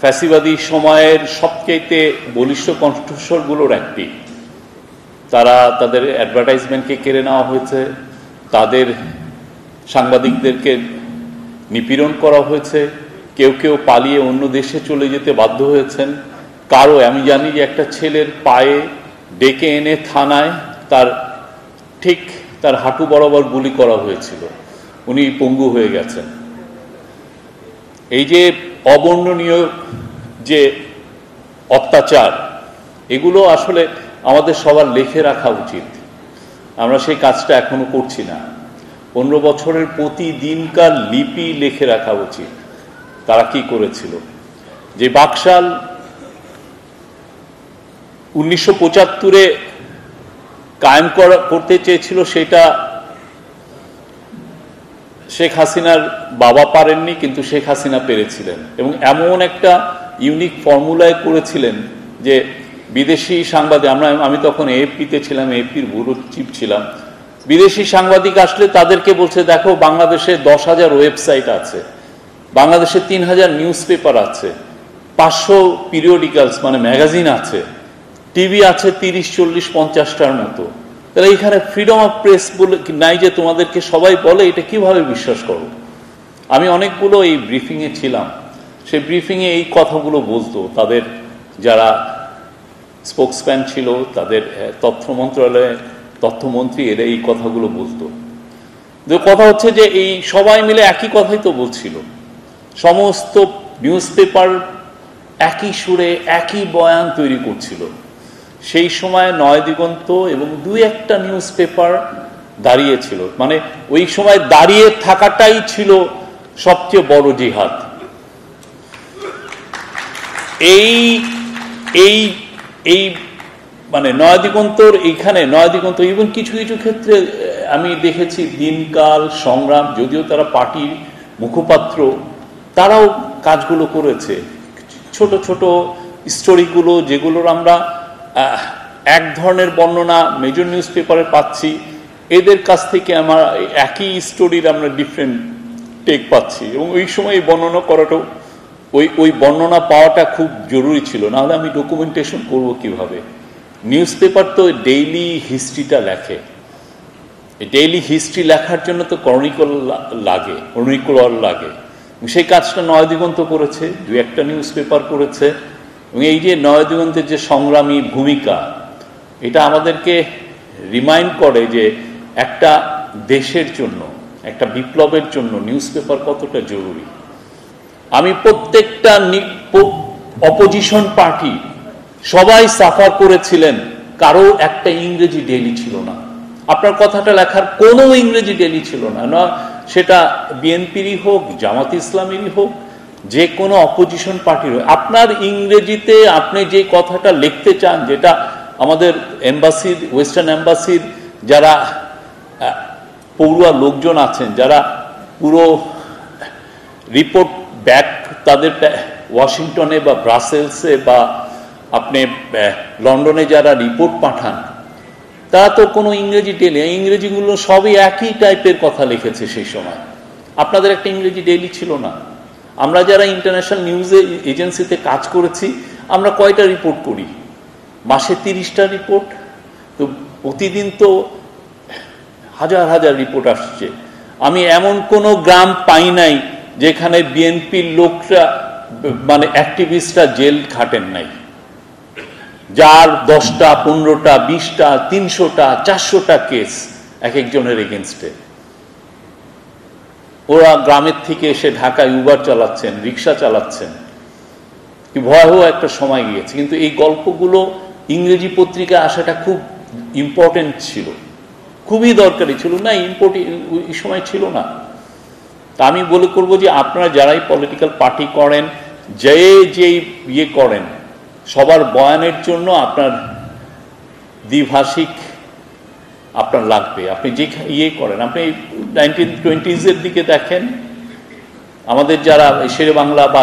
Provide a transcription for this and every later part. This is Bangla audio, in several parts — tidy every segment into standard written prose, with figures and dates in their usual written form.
ফ্যাসিবাদী সময়ের সবচেয়ে বলিষ্ঠ কণ্ঠস্বরগুলোর একটি। তারা তাদের অ্যাডভার্টাইজমেন্টকে কেড়ে নেওয়া হয়েছে, তাদের সাংবাদিকদেরকে নিপীড়ন করা হয়েছে, কেউ কেউ পালিয়ে অন্য দেশে চলে যেতে বাধ্য হয়েছেন। কারো আমি জানি যে একটা ছেলের পায়ে ডেকে এনে থানায় তার হাঁটু বরাবর গুলি করা হয়েছিল, উনি পঙ্গু হয়ে গেছেন। এই যে অবর্ণনীয় যে অত্যাচার, এগুলো আসলে আমাদের সবার লিখে রাখা উচিত। আমরা সেই কাজটা এখনো করছি না। 15 বছরের প্রতিদিনকার লিপি লিখে রাখা উচিত, তারা কি করেছিল। যে বাকশাল 1975-এ কায়েম করতে চেয়েছিল, সেটা শেখ হাসিনার বাবা পারেননি, কিন্তু শেখ হাসিনা পেরেছিলেন। এবং এমন একটা ইউনিক ফর্মুলায় করেছিলেন যে বিদেশি সাংবাদিক, আমি তখন এএফপিতে ছিলাম, এএফপির ব্যুরো চিফ ছিলাম। বিদেশি সাংবাদিক আসলে তাদেরকে বলছে, দেখো বাংলাদেশে 10,000 ওয়েবসাইট আছে, বাংলাদেশে 3,000 নিউজ পেপার আছে, 500 পিরিয়ডিক্যালস মানে ম্যাগাজিন আছে, টিভি আছে 30, 40, 50টার মতো। তাহলে এখানে ফ্রিডম অফ প্রেস বলে নাই যে তোমাদেরকে সবাই বলে, এটা কিভাবে বিশ্বাস করো? আমি অনেকগুলো এই ব্রিফিংয়ে ছিলাম, সেই ব্রিফিংয়ে এই কথাগুলো বলতো তাদের যারা স্পোকসম্যান ছিল, তাদের তথ্য মন্ত্রণালয়ে তথ্যমন্ত্রী, এরা এই কথাগুলো বলতো। যে কথা হচ্ছে যে এই সবাই মিলে একই কথাই তো বলছিল, সমস্ত নিউজ পেপার একই সুরে একই বয়ান তৈরি করছিল। সেই সময় নয়াদিগন্ত এবং 2-1টা নিউজ পেপার দাঁড়িয়েছিল, মানে ওই সময় দাঁড়িয়ে থাকাটাই ছিল সবচেয়ে বড় জিহাদ। এই মানে নয়াদিগন্তর এইখানে নয়াদিগন্ত এবং কিছু কিছু ক্ষেত্রে আমি দেখেছি দিনকাল সংগ্রাম, যদিও তারা পার্টির মুখপাত্র, তারাও কাজগুলো করেছে। ছোট ছোট স্টোরিগুলো যেগুলোর আমরা এক ধরনের বর্ণনা মেজর নিউজ পেপারে পাচ্ছি, এদের কাছ থেকে আমার একই স্টোরির আমরা ডিফারেন্ট টেক পাচ্ছি। এবং ওই সময় এই বর্ণনা করাটাও, ওই বর্ণনা পাওয়াটা খুব জরুরি ছিল, নাহলে আমি ডকুমেন্টেশন করব কিভাবে? নিউজ পেপার তো ডেইলি হিস্ট্রিটা লেখে, ডেইলি হিস্ট্রি লেখার জন্য তো ক্রনিকলার লাগে। সেই কাজটা নয়াদিগন্ত করেছে, 2-1টা নিউজ পেপার করেছে। এবং এই যে নয়াদিগন্তের যে সংগ্রামী ভূমিকা, এটা আমাদেরকে রিমাইন্ড করে যে একটা দেশের জন্য, একটা বিপ্লবের জন্য নিউজ পেপার কতটা জরুরি। আমি প্রত্যেকটা অপোজিশন পার্টি সবাই সাফার করেছিলেন, কারো একটা ইংরেজি ডেইলি ছিল না। আপনার কথাটা লেখার কোনো ইংরেজি ডেইলি ছিল না, সেটা বিএনপিরই হোক, জামাত ইসলামেরই হোক, যে কোনো অপোজিশন পার্টির হোক। আপনার ইংরেজিতে আপনি যে কথাটা লিখতে চান, যেটা আমাদের এম্বাসির, ওয়েস্টার্ন এম্বাসির যারা পড়ুয়া লোকজন আছেন, যারা পুরো রিপোর্ট ব্যাক তাদের ওয়াশিংটনে বা ব্রাসেলসে বা আপনি লন্ডনে যারা রিপোর্ট পাঠান, তারা তো কোনো ইংরেজি ডেইলি, ইংরেজিগুলো সবই একই টাইপের কথা লিখেছে সেই সময়। আপনাদের একটা ইংরেজি ডেইলি ছিল না। আমরা যারা ইন্টারন্যাশনাল নিউজ এজেন্সিতে কাজ করেছি, আমরা কয়টা রিপোর্ট করি? মাসে 30টা রিপোর্ট, তো প্রতিদিন তো হাজার হাজার রিপোর্ট আসছে। আমি এমন কোনো গ্রাম পাই নাই যেখানে বিএনপির লোকরা মানে অ্যাক্টিভিস্টরা জেল খাটেন নাই, যার 10টা, 15টা, 20টা, 300টা, 400টা কেস এক একজনের এগেনস্টে। ওরা গ্রামের থেকে এসে ঢাকায় উবার চালাচ্ছেন, রিক্সা চালাচ্ছেন। কি ভয়াবহ একটা সময় গিয়েছে। কিন্তু এই গল্পগুলো ইংরেজি পত্রিকায় আসাটা খুব ইম্পর্টেন্ট ছিল, খুবই দরকারি ছিল না, এই সময় ছিল না। তা আমি বলে করবো যে আপনারা যারাই পলিটিক্যাল পার্টি করেন, যে ইয়ে করেন, সবার বয়ানের জন্য আপনার দ্বিভাষিক আপনার লাগবে। আপনি যে ইয়ে করেন, আপনি 1920s দিকে দেখেন, আমাদের যারা শেরে বাংলা বা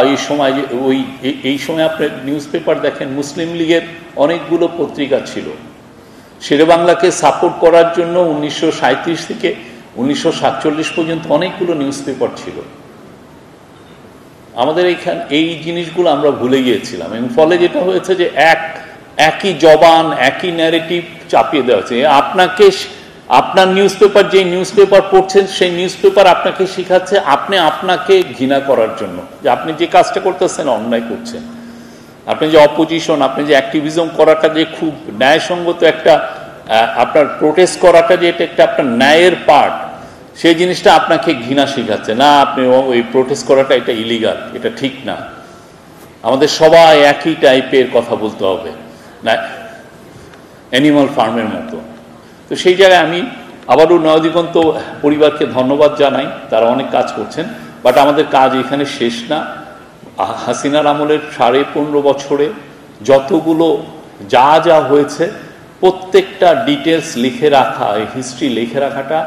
এই সময় আপনি নিউজ পেপার দেখেন, মুসলিম লীগের অনেকগুলো পত্রিকা ছিল। শেরে বাংলাকে সাপোর্ট করার জন্য 1937 থেকে 1947 পর্যন্ত অনেকগুলো নিউজ পেপার ছিল। আমাদের এইখানে এই জিনিসগুলো আমরা ভুলে গিয়েছিলাম, এবং ফলে যেটা হয়েছে যে একই জবান, একই ন্যারেটিভ চাপিয়ে দেওয়া হচ্ছে। আপনাকে, আপনার নিউজ পেপার, যে নিউজ পেপার পড়ছেন সেই নিউজ পেপার আপনাকে শেখাচ্ছে আপনাকে ঘৃণা করার জন্য, যে আপনি যে কাজটা করতেছেন অন্যায় করছেন। আপনি যে অপোজিশন, আপনি যে অ্যাক্টিভিজম করাটা যে খুব ন্যায়সঙ্গত একটা, আপনার প্রোটেস্ট করাটা যে এটা একটা আপনার ন্যায়ের পার্ট, সেই জিনিসটা আপনাকে ঘৃণা শেখাচ্ছে। না, আপনি ওই প্রোটেস্ট করাটা এটা ইলিগাল, এটা ঠিক না। আমাদের সবাই একই টাইপের কথা বলতে হবে, না অ্যানিমাল ফার্মের মতো। তো সেই জায়গায় আমি আবারও নয়াদিগন্ত পরিবারকে ধন্যবাদ জানাই, তারা অনেক কাজ করছেন। বাট আমাদের কাজ এখানে শেষ না। হাসিনার আমলের 15.5 বছরে যতগুলো যা হয়েছে প্রত্যেকটা ডিটেলস লিখে রাখা, হিস্ট্রি লিখে রাখাটা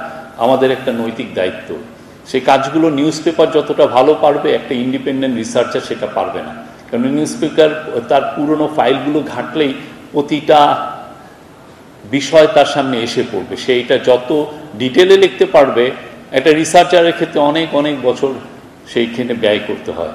আমাদের একটা নৈতিক দায়িত্ব। সেই কাজগুলো নিউজ পেপার যতটা ভালো পারবে, একটা ইন্ডিপেন্ডেন্ট রিসার্চার সেটা পারবে না। কারণ নিউজ পেপার তার পুরনো ফাইলগুলো ঘাঁটলেই প্রতিটা বিষয় তার সামনে এসে পড়বে। সেইটা যত ডিটেলে লিখতে পারবে, একটা রিসার্চারের ক্ষেত্রে অনেক অনেক বছর সেইখানে ব্যয় করতে হয়।